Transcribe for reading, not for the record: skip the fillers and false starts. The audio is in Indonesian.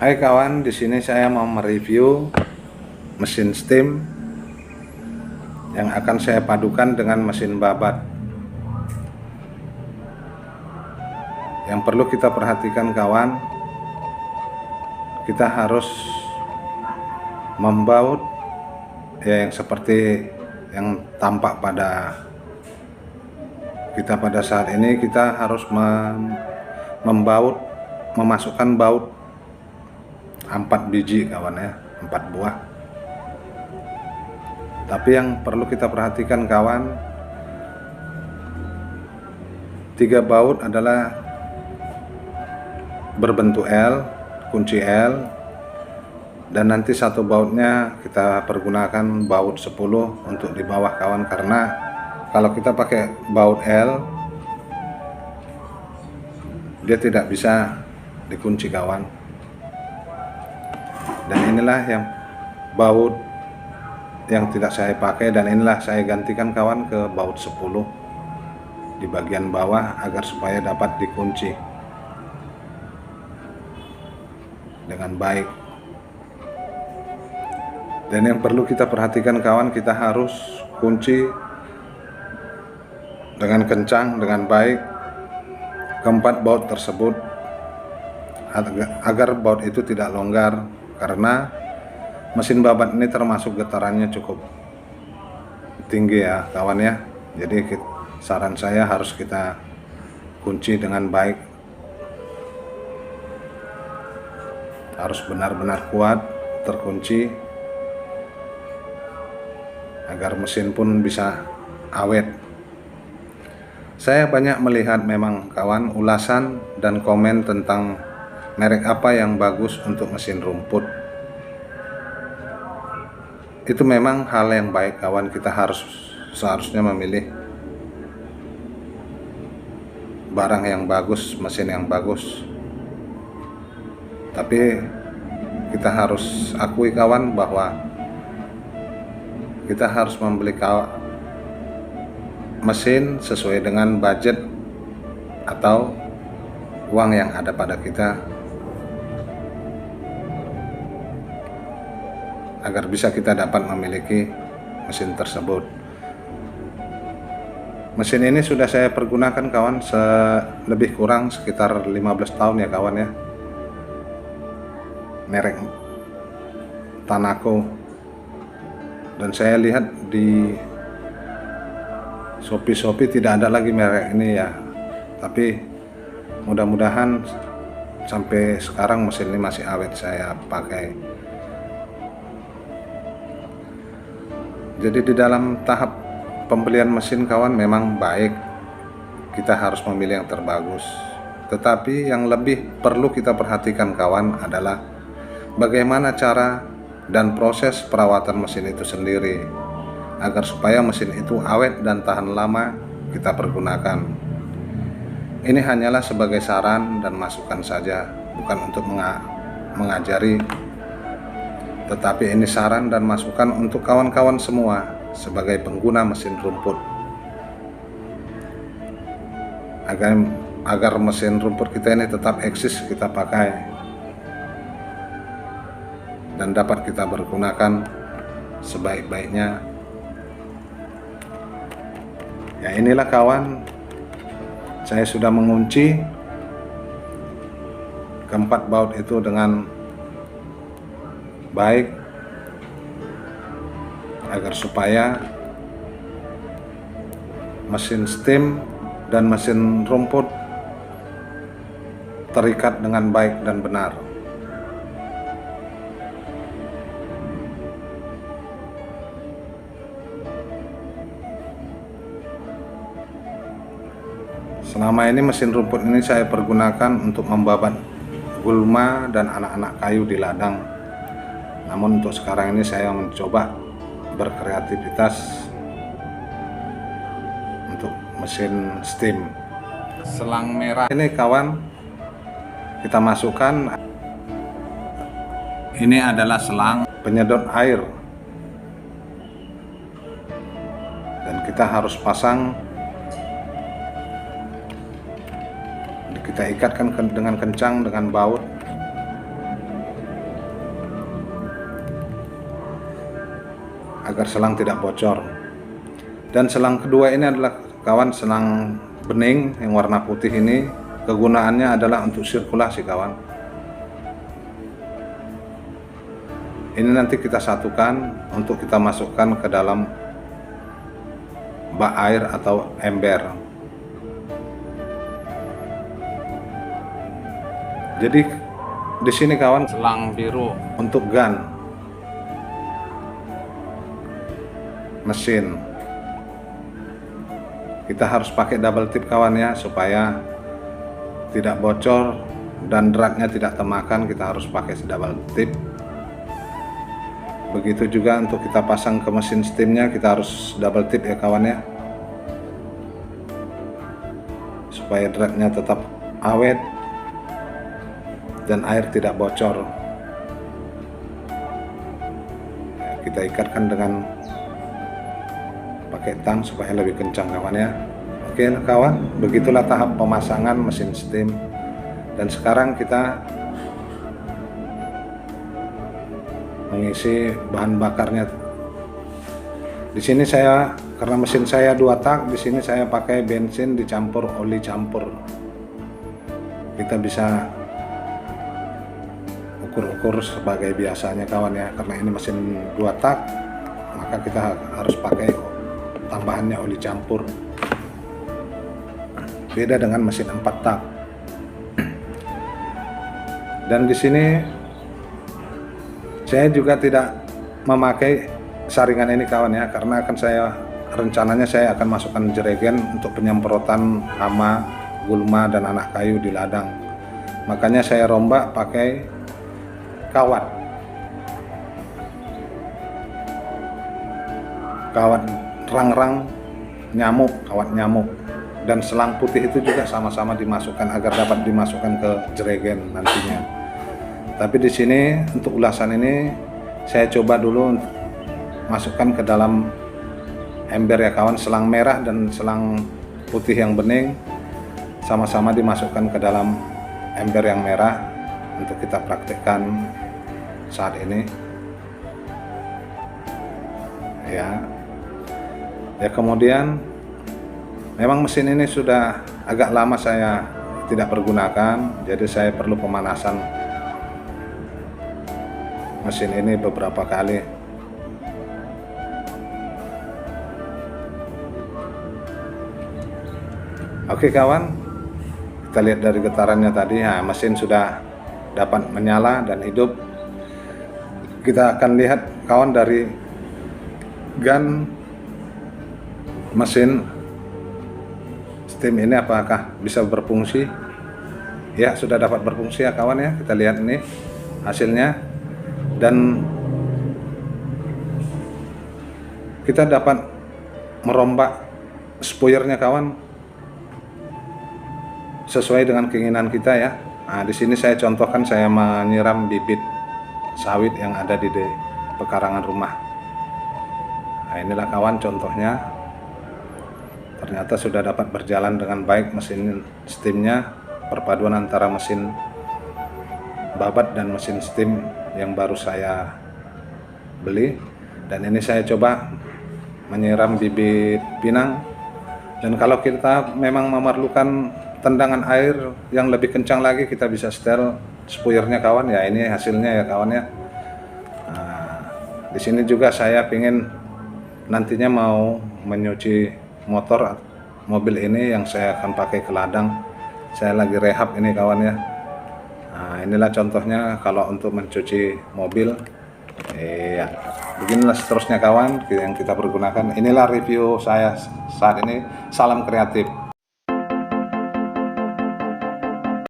Hai kawan, di sini saya mau mereview mesin steam yang akan saya padukan dengan mesin babat. Yang perlu kita perhatikan kawan, kita harus membaut ya yang seperti yang tampak pada kita pada saat ini. Kita harus memasukkan baut 4 biji kawan ya, 4 buah. Tapi yang perlu kita perhatikan kawan, 3 baut adalah berbentuk L, kunci L, dan nanti satu bautnya kita pergunakan baut 10 untuk di bawah kawan, karena kalau kita pakai baut L dia tidak bisa dikunci kawan. Dan inilah yang baut yang tidak saya pakai, dan inilah saya gantikan kawan ke baut 10 di bagian bawah agar supaya dapat dikunci dengan baik. Dan yang perlu kita perhatikan kawan, kita harus kunci dengan kencang, dengan baik keempat baut tersebut agar baut itu tidak longgar, karena mesin babat ini termasuk getarannya cukup tinggi ya kawan ya. Jadi saran saya harus kita kunci dengan baik, harus benar-benar kuat terkunci agar mesin pun bisa awet. Saya banyak melihat memang kawan ulasan dan komen tentang merek apa yang bagus untuk mesin rumput. Itu memang hal yang baik kawan, kita seharusnya memilih barang yang bagus, mesin yang bagus. Tapi kita harus akui kawan bahwa kita harus membeli mesin sesuai dengan budget atau uang yang ada pada kita, agar bisa kita dapat memiliki mesin tersebut. Mesin ini sudah saya pergunakan kawan lebih kurang sekitar 15 tahun ya kawan ya. Merek Tanako. Dan saya lihat di Shopee tidak ada lagi merek ini ya. Tapi mudah-mudahan sampai sekarang mesin ini masih awet saya pakai. Jadi di dalam tahap pembelian mesin kawan memang baik, kita harus memilih yang terbagus. Tetapi yang lebih perlu kita perhatikan kawan adalah bagaimana cara dan proses perawatan mesin itu sendiri, agar supaya mesin itu awet dan tahan lama kita pergunakan. Ini hanyalah sebagai saran dan masukan saja, bukan untuk mengajari, tetapi ini saran dan masukan untuk kawan-kawan semua sebagai pengguna mesin rumput, agar mesin rumput kita ini tetap eksis kita pakai dan dapat kita pergunakan sebaik-baiknya. Ya inilah kawan, saya sudah mengunci keempat baut itu dengan baik agar supaya mesin steam dan mesin rumput terikat dengan baik dan benar. Selama ini mesin rumput ini saya pergunakan untuk membabat gulma dan anak-anak kayu di ladang. Namun untuk sekarang ini saya mencoba berkreativitas untuk mesin steam. Selang merah ini kawan kita masukkan. Ini adalah selang penyedot air, dan kita harus pasang. Kita ikatkan dengan kencang dengan baut agar selang tidak bocor. Dan selang kedua ini adalah kawan selang bening yang warna putih ini, kegunaannya adalah untuk sirkulasi kawan. Ini nanti kita satukan untuk kita masukkan ke dalam bak air atau ember. Jadi di sini kawan selang biru untuk gun mesin. Kita harus pakai double tip kawan ya, supaya tidak bocor dan dragnya tidak termakan. Kita harus pakai double tip. Begitu juga untuk kita pasang ke mesin steamnya, kita harus double tip ya kawan ya, supaya dragnya tetap awet dan air tidak bocor. Kita ikatkan dengan pakai tang supaya lebih kencang kawan ya. Oke kawan, begitulah tahap pemasangan mesin steam. Dan sekarang kita mengisi bahan bakarnya. Di sini saya, karena mesin saya 2 tak, di sini saya pakai bensin dicampur oli campur. Kita bisa ukur-ukur sebagai biasanya kawan ya, karena ini mesin 2 tak, maka kita harus pakai tambahannya oli campur. Beda dengan mesin 4 tak. Dan di sini saya juga tidak memakai saringan ini kawan ya, karena akan rencananya saya akan masukkan jerigen untuk penyemprotan hama, gulma dan anak kayu di ladang. Makanya saya rombak pakai kawat rang-rang nyamuk, kawat nyamuk, dan selang putih itu juga sama-sama dimasukkan agar dapat dimasukkan ke jerigen nantinya. Tapi di sini untuk ulasan ini saya coba dulu masukkan ke dalam ember ya kawan, selang merah dan selang putih yang bening sama-sama dimasukkan ke dalam ember yang merah untuk kita praktekkan saat ini ya. Kemudian memang mesin ini sudah agak lama saya tidak pergunakan, jadi saya perlu pemanasan mesin ini beberapa kali. Oke kawan, kita lihat dari getarannya tadi, mesin sudah dapat menyala dan hidup. Kita akan lihat kawan dari gun mesin steam ini apakah bisa berfungsi. Ya, sudah dapat berfungsi ya kawan ya. Kita lihat ini hasilnya, dan kita dapat merombak spoilernya kawan sesuai dengan keinginan kita ya. Di sini saya contohkan, saya menyiram bibit sawit yang ada di pekarangan rumah. Inilah kawan contohnya. Ternyata sudah dapat berjalan dengan baik mesin steamnya, perpaduan antara mesin babat dan mesin steam yang baru saya beli. Dan ini saya coba menyiram bibit pinang, dan kalau kita memang memerlukan tendangan air yang lebih kencang lagi, kita bisa setel spoilernya kawan ya. Ini hasilnya ya kawan ya. Di sini juga saya ingin nantinya mau menyuci mobil ini yang saya akan pakai ke ladang. Saya lagi rehab ini kawan ya. Inilah contohnya kalau untuk mencuci mobil. Iya, beginilah seterusnya kawan yang kita pergunakan. Inilah review saya saat ini. Salam kreatif.